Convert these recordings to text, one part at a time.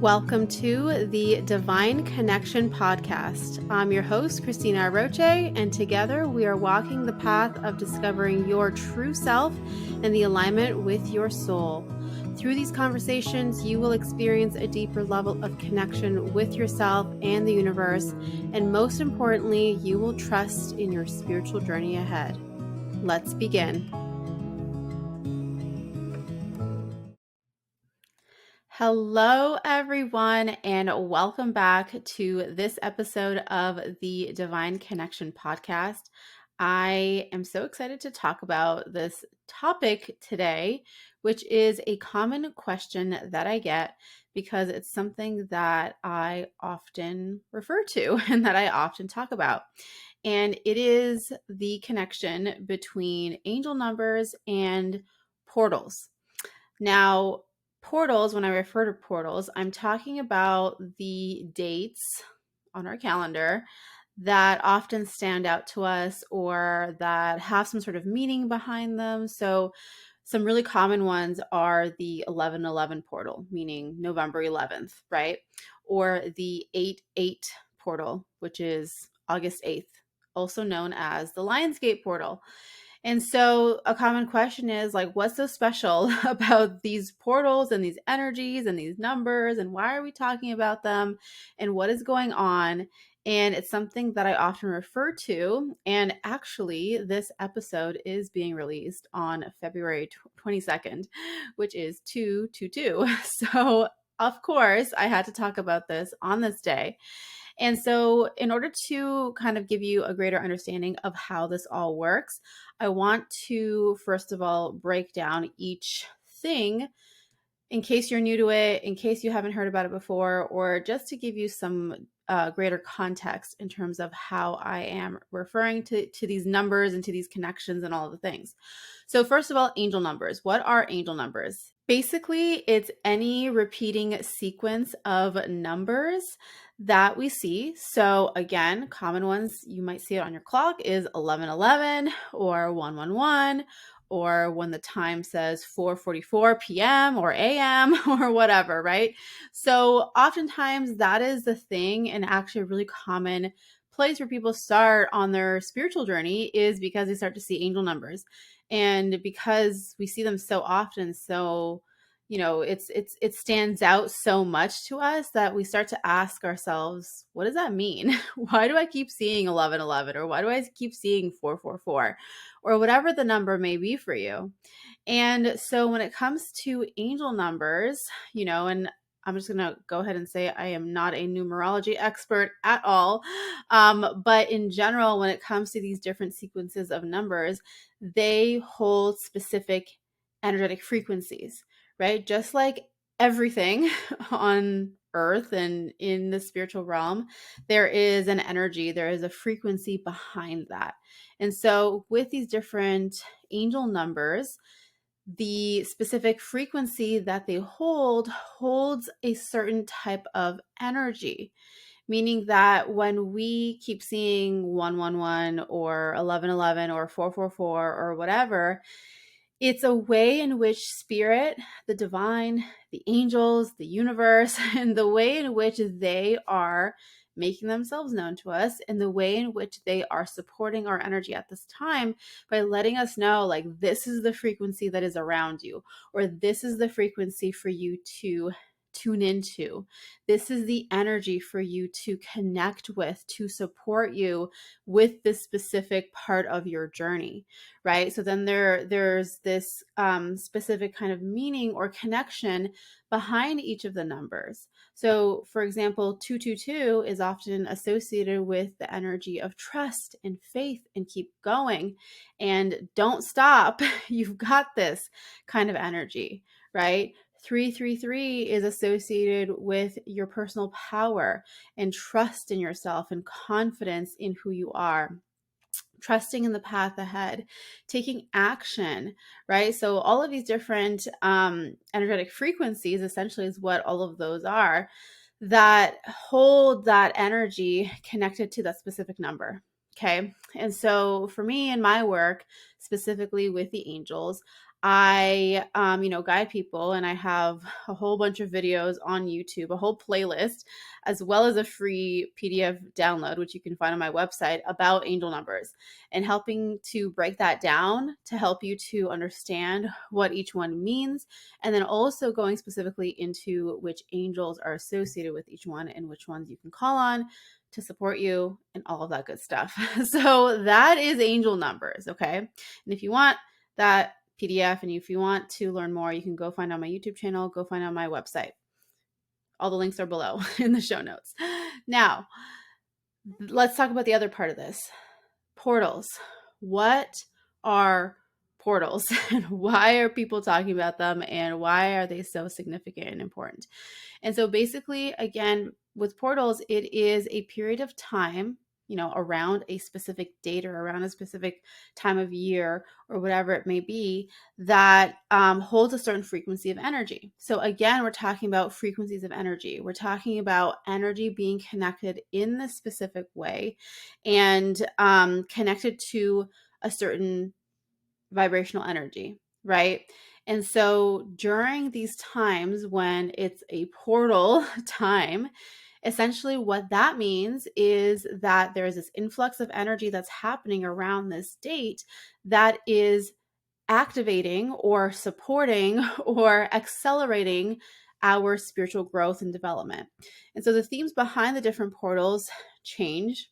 Welcome to the Divine Connection Podcast. I'm your host, Cristina Aroche, and together we are walking the path of discovering your true self and the alignment with your soul. Through these conversations, you will experience a deeper level of connection with yourself and the universe, and most importantly, you will trust in your spiritual journey ahead. Let's begin. Hello, everyone, and welcome back to this episode of the Divine Connection Podcast. I am so excited to talk about this topic today, which is a common question that I get because it's something that I often refer to and that I often talk about. And it is the connection between angel numbers and portals. Now, portals, when I refer to portals, I'm talking about the dates on our calendar that often stand out to us or that have some sort of meaning behind them. So some really common ones are the 11/11 portal, meaning November 11th, right? Or the 8/8 portal, which is August 8th, also known as the Lionsgate portal. And so a common question is like, what's so special about these portals and these energies and these numbers, and why are we talking about them, and what is going on? And it's something that I often refer to. And actually, this episode is being released on February 22nd, which is 2/22. So, of course, I had to talk about this on this day. And so, in order to kind of give you a greater understanding of how this all works, I want to, first of all, break down each thing in case you're new to it, in case you haven't heard about it before, or just to give you some greater context in terms of how I am referring to these numbers and to these connections and all of the things. So first of all, angel numbers. What are angel numbers? Basically, it's any repeating sequence of numbers that we see. So again, common ones, you might see it on your clock, is 11:11 or 1:11, or when the time says 4:44 p.m. or a.m. or whatever, right? So oftentimes that is the thing, and actually a really common place where people start on their spiritual journey is because they start to see angel numbers. And because we see them so often, so it stands out so much to us that we start to ask ourselves, what does that mean? Why do I keep seeing 11:11, or why do I keep seeing 4:44, or whatever the number may be for you? And so when it comes to angel numbers, and I'm just going to go ahead and say I am not a numerology expert at all. But in general, when it comes to these different sequences of numbers, they hold specific energetic frequencies, right? Just like everything on earth and in the spiritual realm, there is an energy, there is a frequency behind that. And so with these different angel numbers, the specific frequency that they holds a certain type of energy, meaning that when we keep seeing 1:11 or 11:11 or 4:44 or whatever, it's a way in which spirit, the divine, the angels, the universe, and the way in which they are making themselves known to us, and the way in which they are supporting our energy at this time by letting us know, like, this is the frequency that is around you, or this is the frequency for you to tune into. This is the energy for you to connect with, to support you with this specific part of your journey, right? So then there's this specific kind of meaning or connection behind each of the numbers. So for example, 222 is often associated with the energy of trust and faith and keep going and don't stop. You've got this kind of energy, right? 333 is associated with your personal power and trust in yourself and confidence in who you are, trusting in the path ahead, taking action, right? So all of these different energetic frequencies essentially is what all of those are that hold that energy connected to that specific number. Okay. And so for me in my work, specifically with the angels, I, guide people, and I have a whole bunch of videos on YouTube, a whole playlist, as well as a free PDF download, which you can find on my website, about angel numbers, and helping to break that down to help you to understand what each one means. And then also going specifically into which angels are associated with each one and which ones you can call on to support you and all of that good stuff. So that is angel numbers. Okay. And if you want that PDF, and if you want to learn more, you can go find on my YouTube channel, go find on my website. All the links are below in the show notes. Now, let's talk about the other part of this. Portals. What are portals, and why are people talking about them, and why are they so significant and important? And so basically, again, with portals, it is a period of time, around a specific date or around a specific time of year or whatever it may be, that holds a certain frequency of energy. So again, we're talking about frequencies of energy. We're talking about energy being connected in this specific way and connected to a certain vibrational energy, right? And so during these times when it's a portal time, essentially what that means is that there's this influx of energy that's happening around this date that is activating or supporting or accelerating our spiritual growth and development. And so the themes behind the different portals change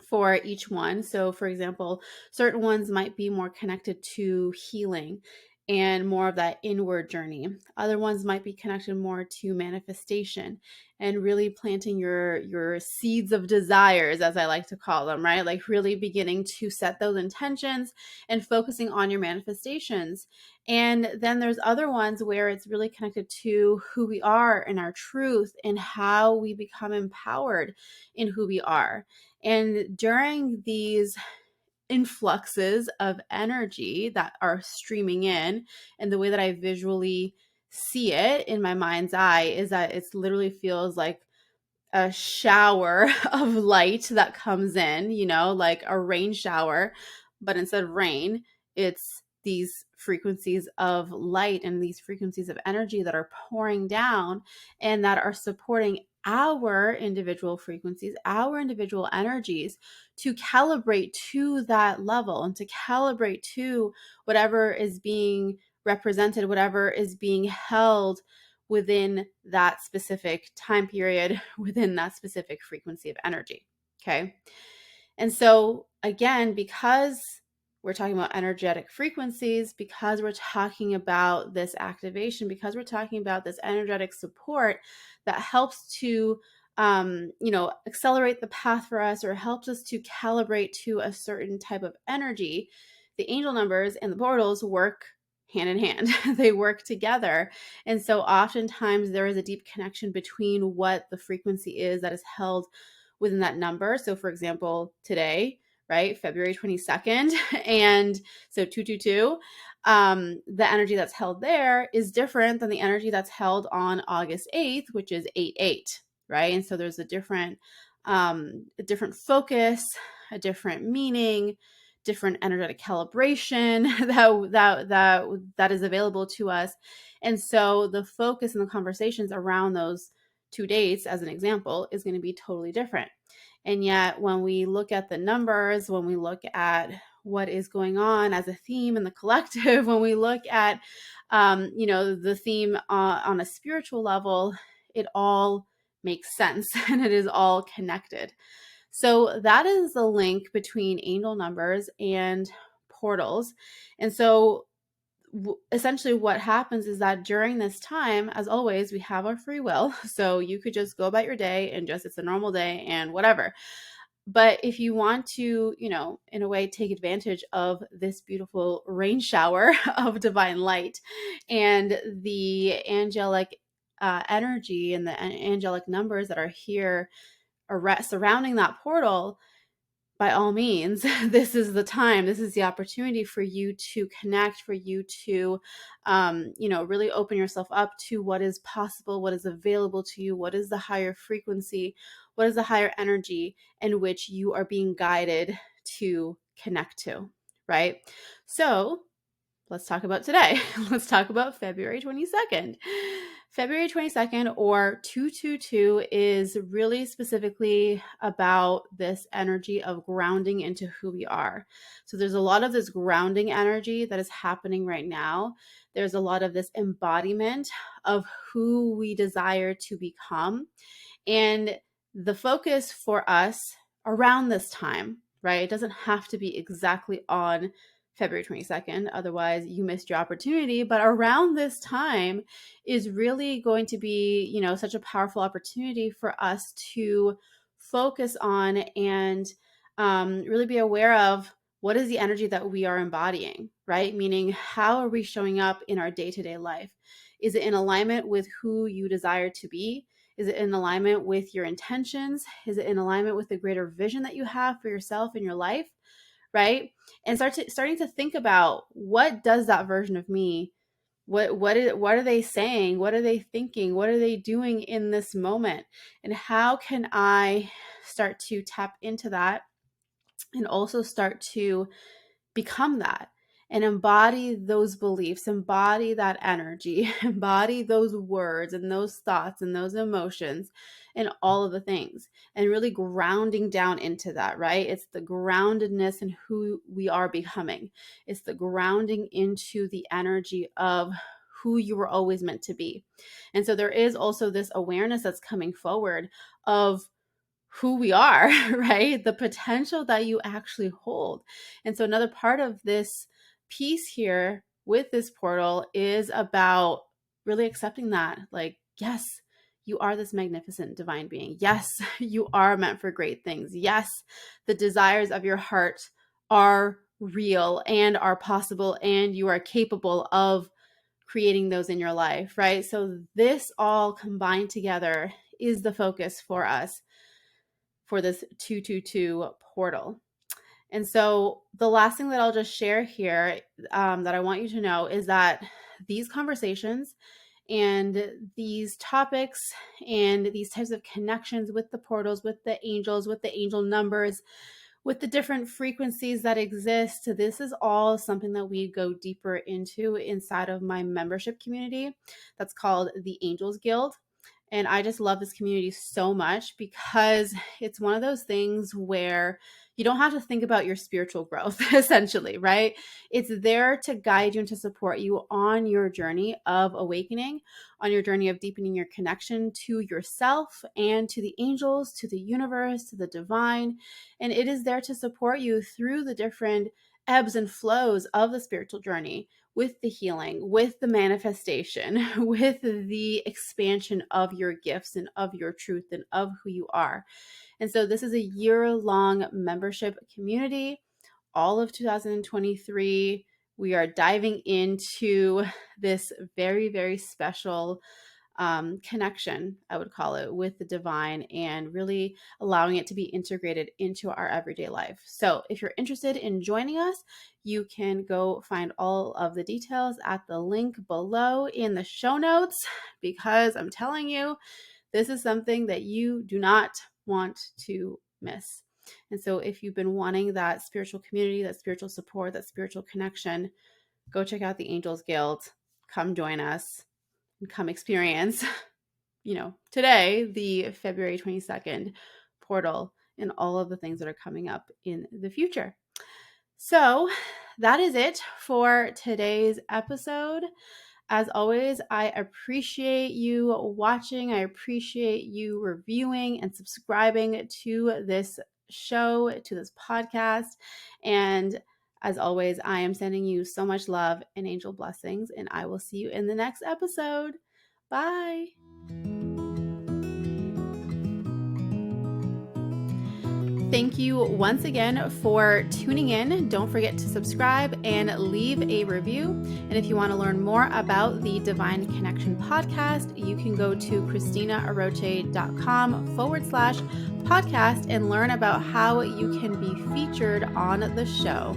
for each one. So, for example, certain ones might be more connected to healing and more of that inward journey. Other ones might be connected more to manifestation and really planting your seeds of desires, as I like to call them, right? Like really beginning to set those intentions and focusing on your manifestations. And then there's other ones where it's really connected to who we are and our truth and how we become empowered in who we are. And during these influxes of energy that are streaming in, and the way that I visually see it in my mind's eye is that it literally feels like a shower of light that comes in, like a rain shower, but instead of rain, it's these frequencies of light and these frequencies of energy that are pouring down and that are supporting our individual frequencies, our individual energies to calibrate to that level and to calibrate to whatever is being represented, whatever is being held within that specific time period, within that specific frequency of energy. Okay. And so, again, because we're talking about energetic frequencies, because we're talking about this activation, because we're talking about this energetic support that helps to, accelerate the path for us or helps us to calibrate to a certain type of energy, the angel numbers and the portals work hand in hand. They work together. And so oftentimes there is a deep connection between what the frequency is that is held within that number. So for example, today, right, February 22nd, and so 222, the energy that's held there is different than the energy that's held on August 8th, which is 88, right? And so there's a different focus, a different meaning, different energetic calibration that is available to us. And so the focus and the conversations around those two dates, as an example, is going to be totally different. And yet when we look at the numbers, when we look at what is going on as a theme in the collective, when we look at the theme on a spiritual level, it all makes sense and it is all connected. So that is the link between angel numbers and portals. And so essentially what happens is that during this time, as always, we have our free will. So you could just go about your day and just, it's a normal day and whatever. But if you want to, in a way, take advantage of this beautiful rain shower of divine light and the angelic energy and the angelic numbers that are here surrounding that portal, by all means, this is the time, this is the opportunity for you to connect, for you to, really open yourself up to what is possible, what is available to you, what is the higher frequency, what is the higher energy in which you are being guided to connect to, right? So let's talk about today. Let's talk about February 22nd. February 22nd, or 222, is really specifically about this energy of grounding into who we are. So there's a lot of this grounding energy that is happening right now. There's a lot of this embodiment of who we desire to become. And the focus for us around this time, right? It doesn't have to be exactly on February 22nd. Otherwise, you missed your opportunity. But around this time is really going to be, such a powerful opportunity for us to focus on and really be aware of what is the energy that we are embodying, right? Meaning, how are we showing up in our day-to-day life? Is it in alignment with who you desire to be? Is it in alignment with your intentions? Is it in alignment with the greater vision that you have for yourself and your life? Right? And starting to think about, what does that version of me, what are they saying? What are they thinking? What are they doing in this moment? And how can I start to tap into that and also start to become that and embody those beliefs, embody that energy, embody those words and those thoughts and those emotions and all of the things, and really grounding down into that, right? It's the groundedness in who we are becoming. It's the grounding into the energy of who you were always meant to be. And so there is also this awareness that's coming forward of who we are, right? The potential that you actually hold. And so another part of this piece here with this portal is about really accepting that, like, yes, you are this magnificent divine being. Yes, you are meant for great things. Yes, the desires of your heart are real and are possible, and you are capable of creating those in your life, right? So this all combined together is the focus for us for this 222 portal. And so the last thing that I'll just share here that I want you to know is that these conversations and these topics and these types of connections with the portals, with the angels, with the angel numbers, with the different frequencies that exist, this is all something that we go deeper into inside of my membership community that's called the Angels Guild. And I just love this community so much because it's one of those things where you don't have to think about your spiritual growth, essentially, right? It's there to guide you and to support you on your journey of awakening, on your journey of deepening your connection to yourself and to the angels, to the universe, to the divine. And it is there to support you through the different ebbs and flows of the spiritual journey, with the healing, with the manifestation, with the expansion of your gifts and of your truth and of who you are. And so this is a year-long membership community. All of 2023, we are diving into this very, very special connection, I would call it, with the divine, and really allowing it to be integrated into our everyday life. So if you're interested in joining us, you can go find all of the details at the link below in the show notes, because I'm telling you, this is something that you do not want to miss. And so if you've been wanting that spiritual community, that spiritual support, that spiritual connection, go check out the Angels Guild. Come join us and come experience, today, the February 22nd portal and all of the things that are coming up in the future. So that is it for today's episode. As always, I appreciate you watching. I appreciate you reviewing and subscribing to this show, to this podcast. And as always, I am sending you so much love and angel blessings, and I will see you in the next episode. Bye. Thank you once again for tuning in. Don't forget to subscribe and leave a review. And if you want to learn more about the Divine Connection podcast, you can go to CristinaAroche.com/podcast and learn about how you can be featured on the show.